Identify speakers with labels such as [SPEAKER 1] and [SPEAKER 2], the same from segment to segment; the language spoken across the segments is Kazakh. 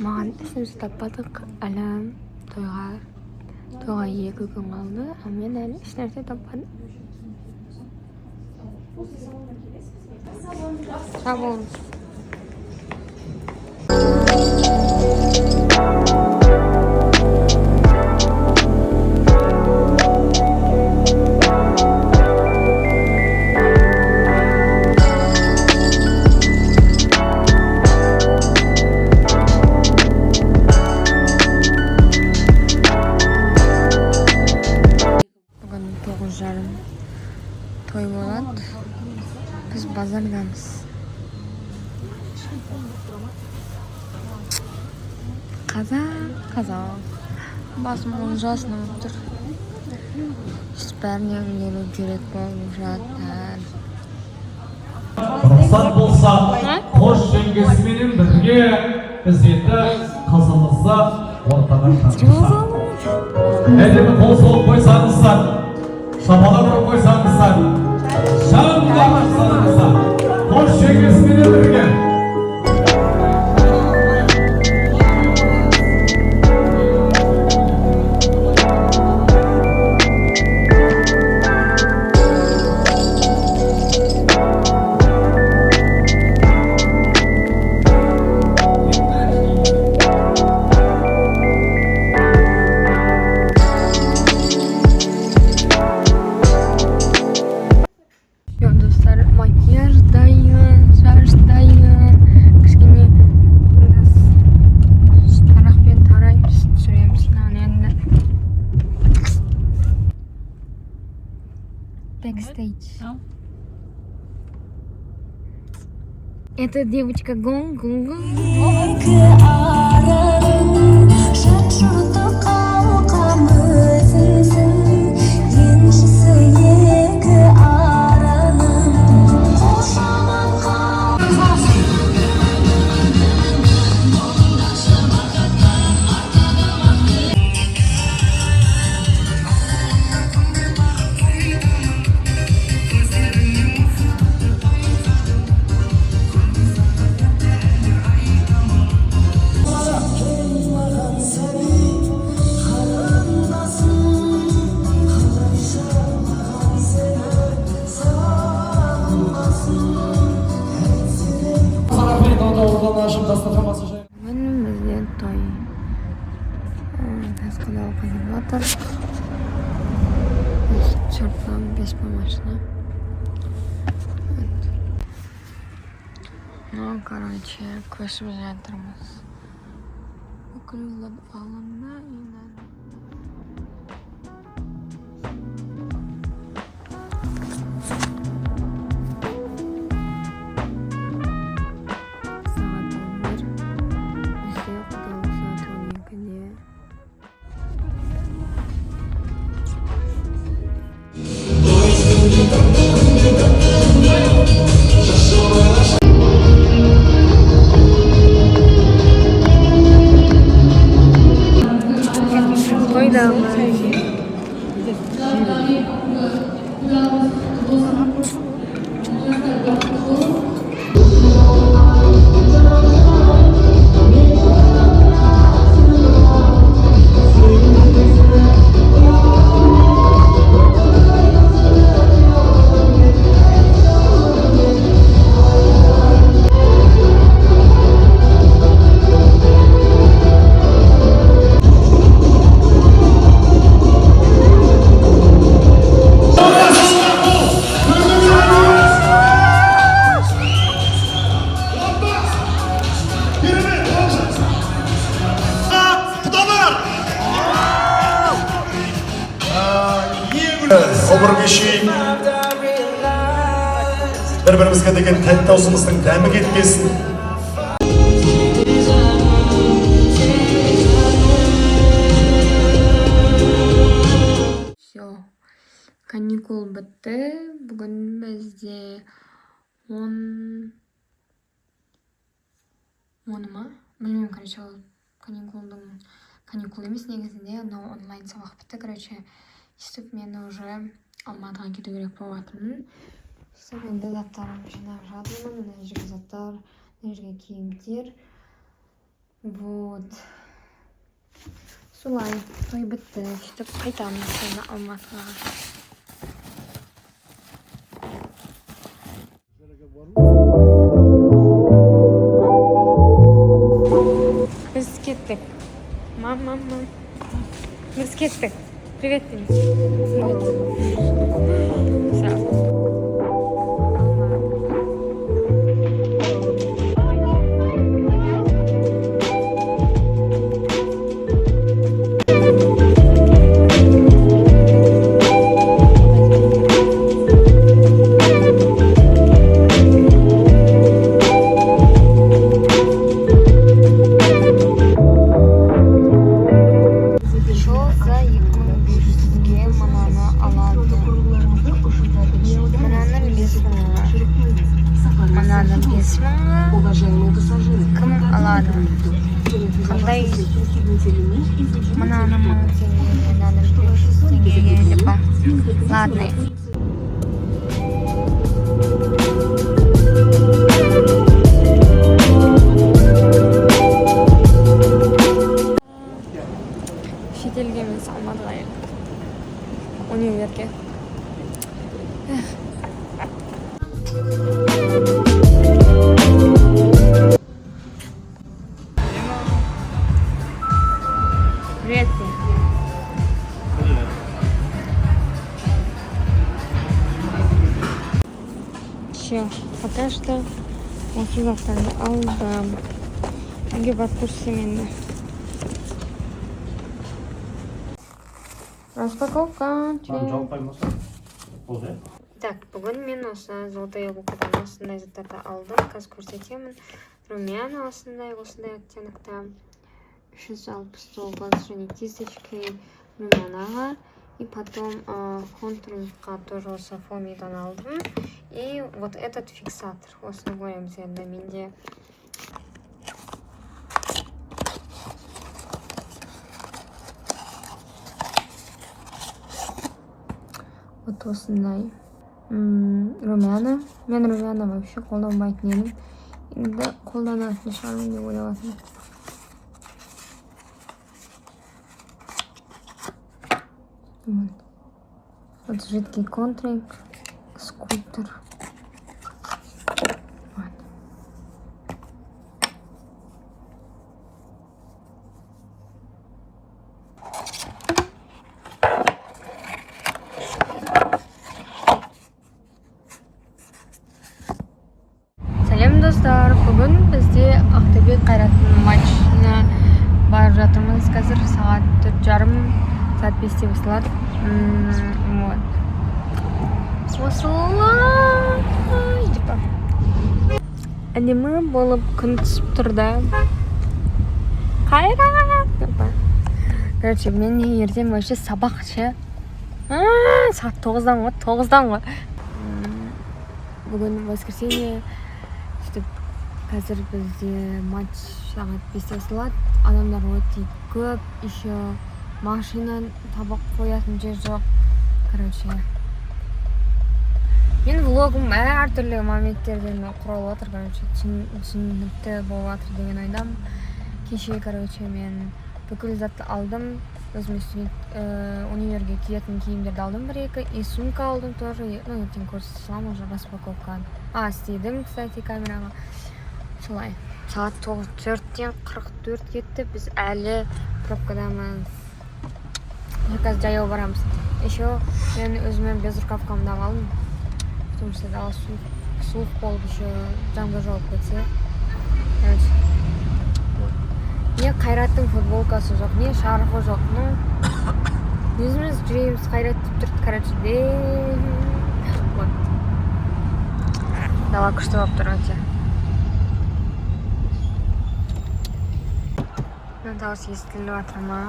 [SPEAKER 1] маған ісіміз таппадық әлі тойға 2 күн қалды, мен әлі ешнәрсе таппадым. Сау болыңыз. Бүгін 9:30 той болады. Biz bazardamız. Kaza. Basım 10 жасында отыр. Бәріне келу керек болып жатыр.
[SPEAKER 2] Рұқсат болса, қош жеңгесіменен бірге біз енді қызымызды ортаға шығармыз. Әдемі қол соғып қойсаңыздар, шапалақ ұрып қойсаңыздар, шам қағып қош жеңгесіменен бірге.
[SPEAKER 1] Backstage. Это девочка Гон-Гон-Гон. Önümüzde toy. Haskala konservatör. Çarpılan 5 машина. Ну, короче, көшіп жатырмыз. Өкіліліп алынды енді.
[SPEAKER 3] Обыргешейін бір-бірімізге деген тәтті даусымыздың дәмі кетпесін.
[SPEAKER 1] Все, каникул бітті. Бүгін бізде 10 ма? Білмеймін, короче, каникул емес негізінде, но онлайн сабақ бітті, короче. Сөйтіп мені уже Алматыға кету керек болатынмын. Сөйтіп енді заттарымды жинап жатырмын. Мына жерге заттар, мына жерге киімдер. Вот. Солай, той бітті. Сөйтіп қайтамыз сені Алматыға. Біз кеттік. Мам. Біз кеттік. Привет, Денис. Привет. Все.
[SPEAKER 4] Уважаемые пассажиры,
[SPEAKER 1] Кім алады? Қандай? Мынаны 1000 теңгеге, мынаны 500 теңгеге деп бар. Ладно. Шетелге емес, Алматыға келдік. Универге. Привет. Все, пока что осы заттарды алдым. Үйге барып көрсем енді. Распаковка. Так, бүгін мен осы золотая лукадан осындай заттарды алдым. Қазір көрсетемін. Румяна осындай оттенокта. 369 және кисточкой румянаға. И потом контурингқа тоже осы фомидан алдым. И вот этот фиксатор. Осыны көреміз енді менде. Вот осындай румяна. Мен румяна вообще қолданбайтын едім. Енді қолданатын шығармын деп ойлаватырмын. Вот жидкий контуринг, скульптор. Вот. Сәлем достар, бүгін бізде Ақтөбе Қайраттың матчына барып жатырмыз. Қазір сағат 4:30, сағат 5-те басталады. Вот. Осылай. Әдемі болып күн түсіп тұрды. Қайрат! Короче, мен ертең вообще сабақ ше. Сағат 9-дан ғой. Бүгін воскресенье. Қазір бізде матч сағат 5-те басталады. Адамдар өте көп, еще машина табақ қоятын жер жоқ. Короче, мен влогым әртүрлі моменттерден құралып отыр. Короче, түсінікті болып жатыр деген ойдам. Кеше, короче, мен бүкіл затты алдым. Өзіме универге киетін киімдерді алдым 1-2. И сумка алдым тоже. Ертең көрсете салам уже распаковканы. Істедім, кстати, камераға. Солай. Сағат 4-тен 44 кетті. Біз әлі пробкадамыз. Қазір жаяу барамыз. Еще мен өзіме безрукавкамды алдым. Потому что дала суық болып еще жаңбыр жауып кетсе. Не Қайраттың футболкасы жоқ, не шарфы жоқ. Өзіміз жүреміз Қайрат деп тұрды, короче. Дала күшті болып тұр өте. Дауыс естіліп жатыр ма?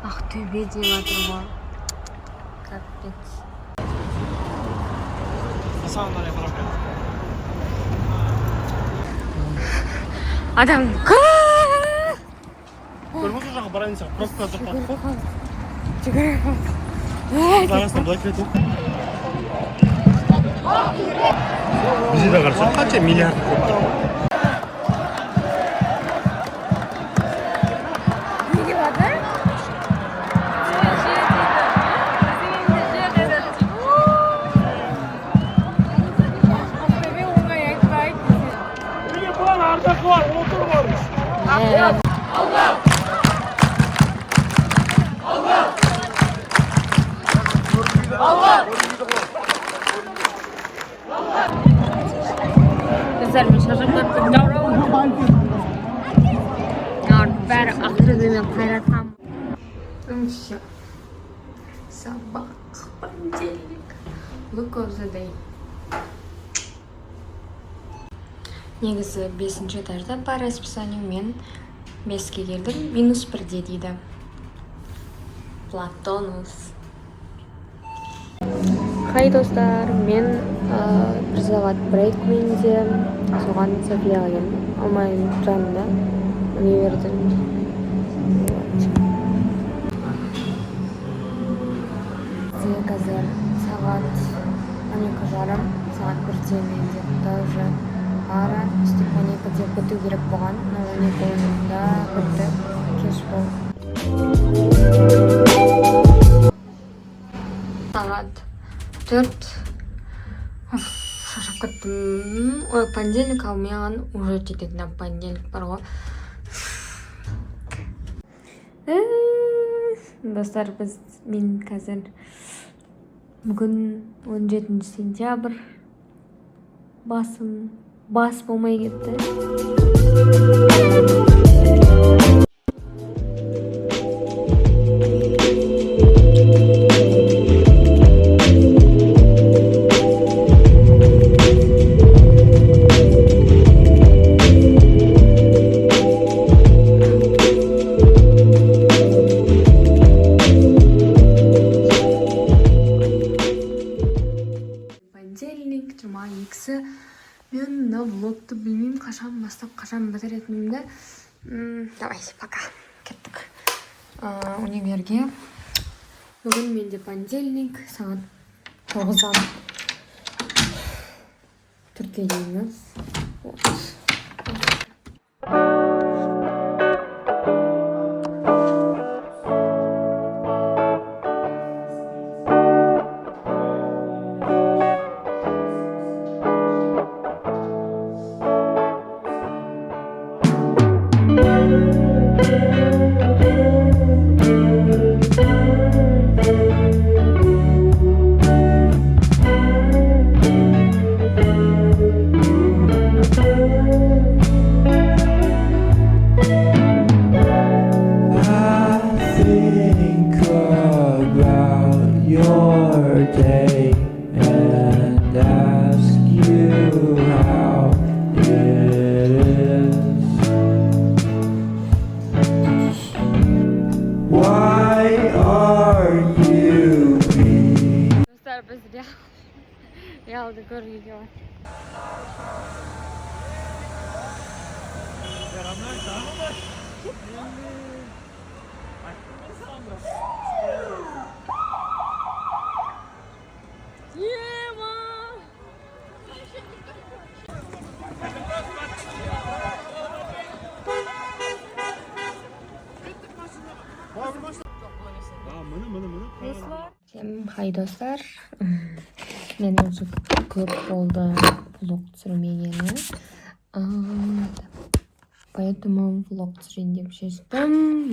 [SPEAKER 1] Ақтөбе деп жатыр ма? Капец. Адам көп!
[SPEAKER 3] Көрмөші жаққа барайын сен, пробка жоқпа.
[SPEAKER 1] Жүгіріп.
[SPEAKER 3] Арасынан былай кету. Бізде де қарсы қанша миллиард көп.
[SPEAKER 1] Güzelmiş, şaşırtıp bari aklımda kayratam. Sabah pancelik. Look of the day. Негізі 5-ші этажда по расписанию мен 5-ке келдім, -1 дейді. Платонус. Хай достар, мен бір сағат брейкменде соған Софияға келдім. Алмайым жанында универдің. Қазір сағат 12:30, сағат 1-де менде тоже ара үстіп 12-де біту керек болған, но 12:00-да бітті, кеш болды. Сағат 4. Шашып кеттім. Ой, понедельник, ал маған уже жететін понедельник бар ғой. Достар, мен қазір бүгін 17 сентябрь, бас болмай кетті. Понедельник, жұма 2-сі. Мен мына влогты білмеймін, қашан бастап, қашан бітіретінімді. Давай, пока. Кеттік универге. Бүгін менде понедельник, сағат 9-дан 4-ге дейін. Realde görüyor. Всем хай достар. Мен уже көп болды влог түсірмегені. Поэтому влог түсірейін деп шештім.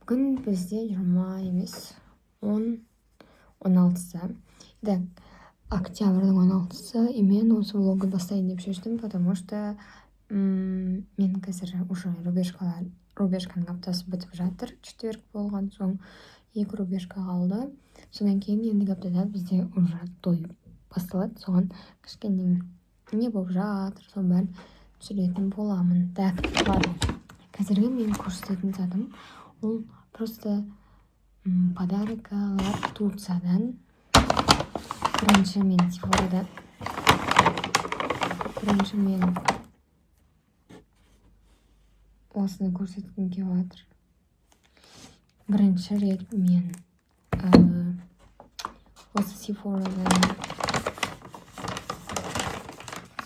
[SPEAKER 1] Бүгін бізде жұма емес, 16-сы. Октябрьдің 16-сы. И мен осы влогы бастайын деп шештім, потому что мен қазір уже рубежканың аптасы бітіп жатыр. Четверг болған соң 2 рубежка қалды. Содан кейін ендігі аптада бізде уже той басталады. Соған кішкене не болып жатыр, соның бәрін түсіретін боламын. Так, ладно. Қазіргі мен көрсететін затым ол просто подаркалар Турциядан. Бірінші мен Сефорада. Бірінші мен осыны көрсеткім келіп жатыр. Бірінші рет мен осы Сефорадан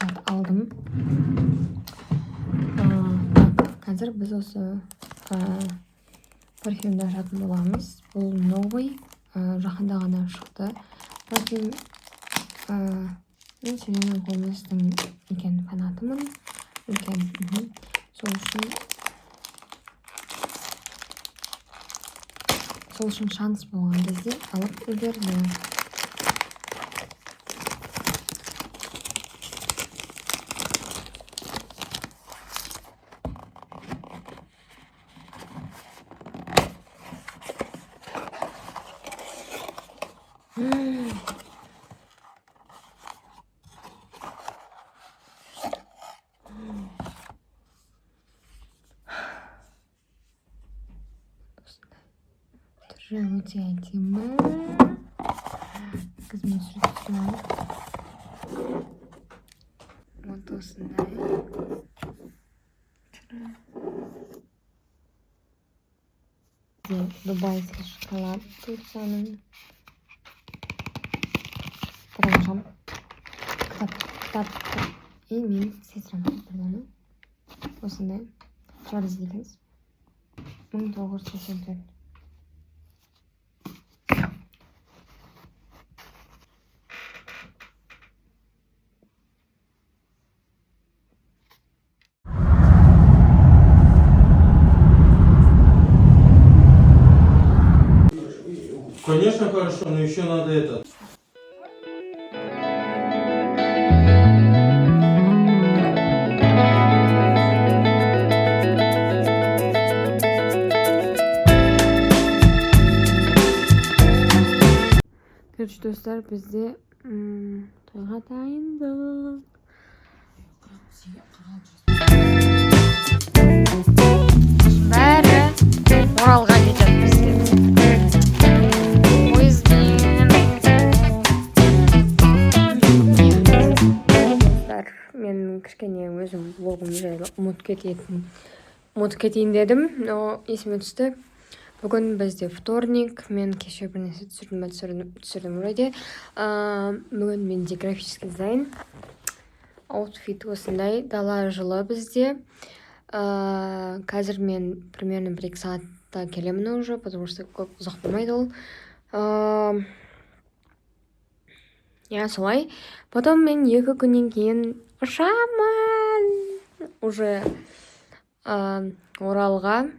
[SPEAKER 1] зат алдым. Қазір біз осы парфюмді ашатын боламыз. Бұл новый, жақында ғана шықты. Парфюм Мен Селена Гоместің екен фанатымын. Үлкен. Сол үшін шанс болған кезде алып үлгерді. Түрі өте әдемі. Қызмен сүртсем. Вот осындай. Дубайский шоколад Турцияның. Бұрыншам. Кітап. Мен сестрам тұрданы. Осындай. Чарльз Диккенс. 1984.
[SPEAKER 4] Конечно, хорошо, но еще надо это.
[SPEAKER 1] Короче, достар, бізде тойға дайындық. Бәрі Оралға кетеді бізге. Мен кішкене өзім блогым жайлы ұмытып кетейін дедім, но есіме түсті. Бүгін бізде вторник, мен кеше бір нәрсе түсірдім вроде. Бүгін менде графический дизайн. Аутфит осындай, дала жылы бізде. Қазір мен примерно 1-2 сағатта келемін уже, потому что көп ұзақ болмайды ол. Солай. Потом мен 2 күннен кейін ұшамын. Уже Оралға.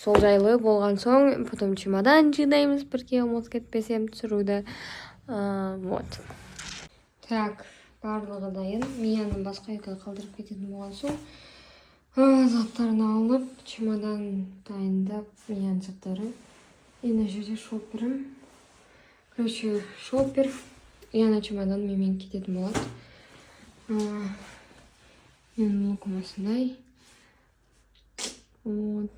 [SPEAKER 1] Сол жайлы болған соң, потом чемодан жинаймыз бірге, ұмытып кетпесем түсіруді. Вот. Так, барлығы дайын. Мияны басқа үйге қалдырып кететін болған соң. Заттарын алып, чемодан дайындап, Мияның заттары. Ена жерде шоперім. Короче, шопер. Яна чемодан мен кететін болады. Менің лукым осындай. Вот.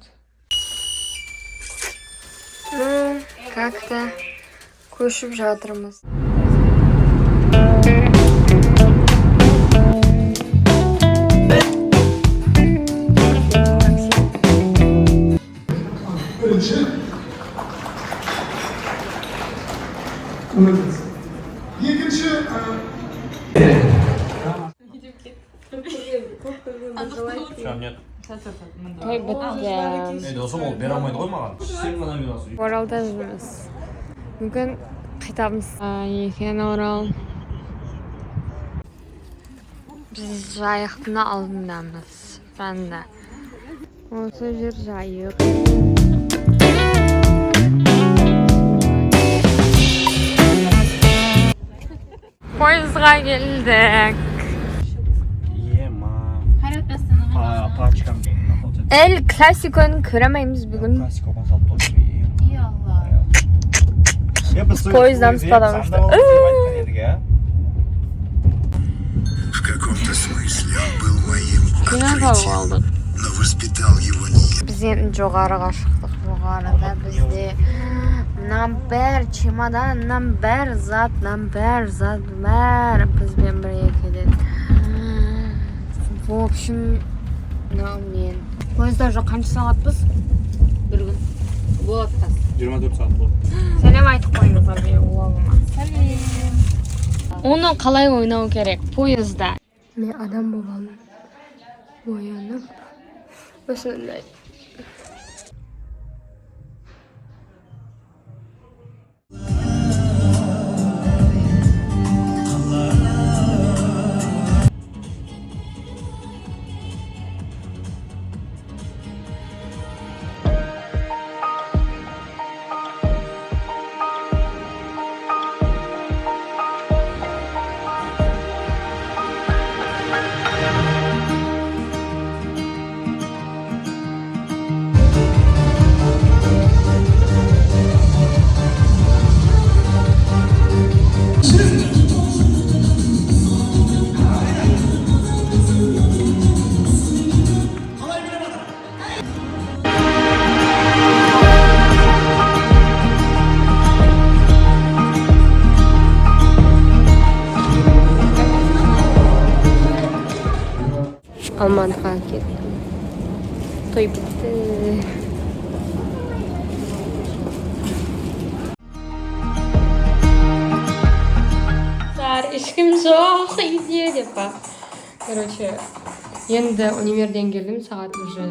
[SPEAKER 1] Как-то көшіп жатырмыз.
[SPEAKER 3] Екінші
[SPEAKER 1] Той бітті.
[SPEAKER 4] Досым ол бере алмайды ғой маған. Сен ғана берасың.
[SPEAKER 1] Оралда жүрміз. Мүмкін қайтамыз. Екен Орал. Біз жайықтың алдындамыз. Ранда. Осы жер жайық. Пойызға келдік. Эль классиканы көремейміз бүгін. Поездамыз, потому что...
[SPEAKER 5] В каком-то смысле он был моим укрытием, но воспитал его не...
[SPEAKER 1] Біз енді жоғарыға шықтық. Жоғарыда бізде мынам бәр чемодан, мынам бәр зат, бәрі бізбен бірге келеді. В общем, мен поезда жоқ, қанша сағатпыз? Бір күн. Болады тас.
[SPEAKER 4] 24 сағат болды.
[SPEAKER 1] Сәлем айтып қойыңыздар менің влогыма. Сәлем. Оны қалай ойнау керек поезда? Мен адам болғанмын. Оянып. Осындай. Алматыға кеттім. Той бітті. Ешкім жоқ, үйде деп па. Короче, енді универден келдім, сағат уже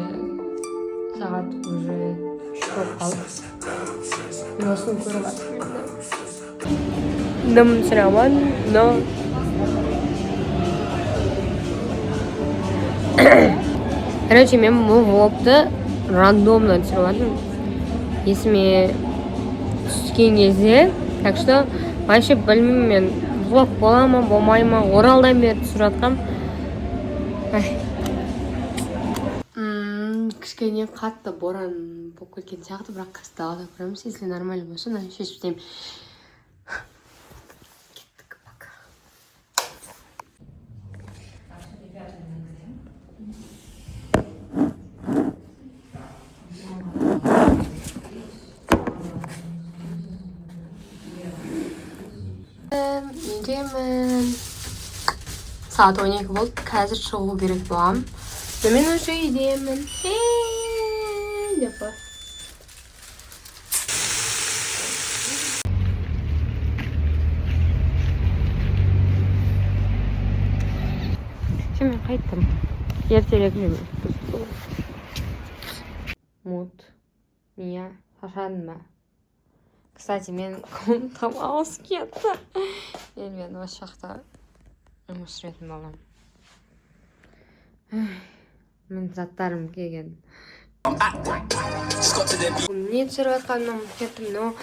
[SPEAKER 1] 3 болып қалды. Мен осыны көріп жатырмын. Дым сыраман, но... Короче, мен бұл влогты рандомно түсіріп жатырмын. Есіме түскен кезде, так что вообще білмеймін мен влог бола ма, болмай ма, Оралдан бері түсіріп жатқам. Кішкене қатты боран болып кеткен сияқты, бірақ қазір далада көреміз. Если нормально болса, мына шешіп тастаймын. Кеттік, пока. Үйдемін. Saat 12 болды. Қазір шығу керек болам. Мен уже үйдемін. Деп па. Мен қайттым. Ертерек жүрмін. Мут. Меня шашадың ба? Кстати, мен комнатам ауыс кетті. Мен осы жақта жұмыс жүретін болам. Мен заттарым келген. Не түсіріп жатқанымнан кеттім, но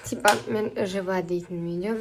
[SPEAKER 1] типа мен жива дейтін видео.